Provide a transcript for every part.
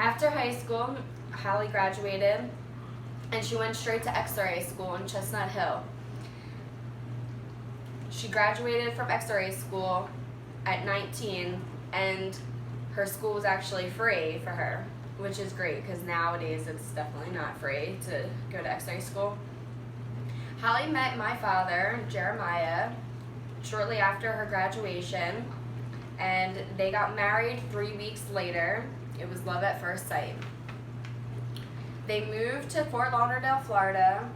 After high school, Hallie graduated and she went straight to X-ray school in Chestnut Hill. She graduated from X-ray school at 19, and her school was actually free for her, which is great because nowadays it's definitely not free to go to X-ray school. Hallie met my father, Jeremiah, shortly after her graduation, and they got married 3 weeks later. It was love at first sight. They moved to Fort Lauderdale, Florida,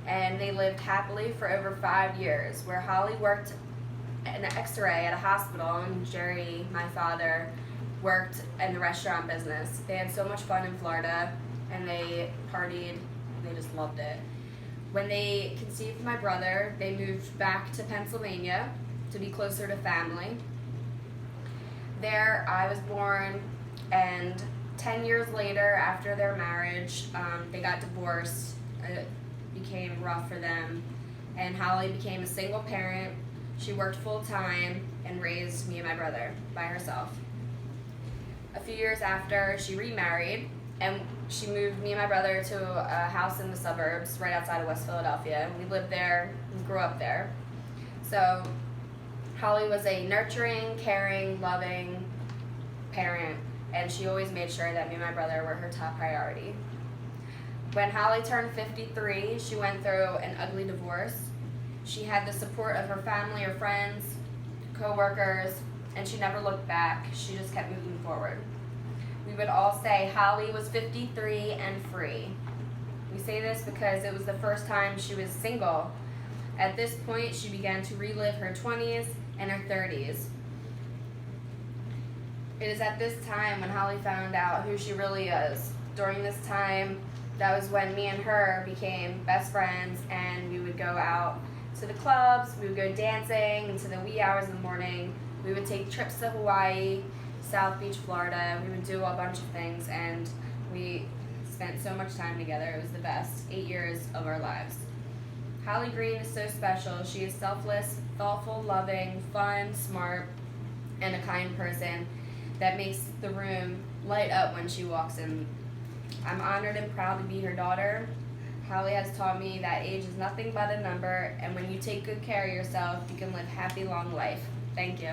and they lived happily for over 5 years, where Hallie worked an X-ray at a hospital and Jerry, my father, worked in the restaurant business. They had so much fun in Florida and they partied. They just loved it. When they conceived my brother, they moved back to Pennsylvania to be closer to family. There I was born, and 10 years later, after their marriage, they got divorced. It became rough for them, and Hallie became a single parent. She worked full-time and raised me and my brother by herself. A few years after, she remarried, and she moved me and my brother to a house in the suburbs right outside of West Philadelphia. We lived there and grew up there. So Hallie was a nurturing, caring, loving parent, and she always made sure that me and my brother were her top priority. When Hallie turned 53, she went through an ugly divorce. She had the support of her family, her friends, co-workers, and she never looked back. She just kept moving forward. We would all say Hallie was 53 and free. We say this because it was the first time she was single. At this point, she began to relive her 20s and her 30s. It is at this time when Hallie found out who she really is. During this time, that was when me and her became best friends, and we would go out to the clubs, we would go dancing into the wee hours of the morning. We would take trips to Hawaii, South Beach, Florida. We would do a bunch of things, and we spent so much time together. It was the best 8 years of our lives. Hallie Green is so special. She is selfless, thoughtful, loving, fun, smart, and a kind person that makes the room light up when she walks in. I'm honored and proud to be her daughter. Hallie has taught me that age is nothing but a number, and when you take good care of yourself, you can live a happy, long life. Thank you.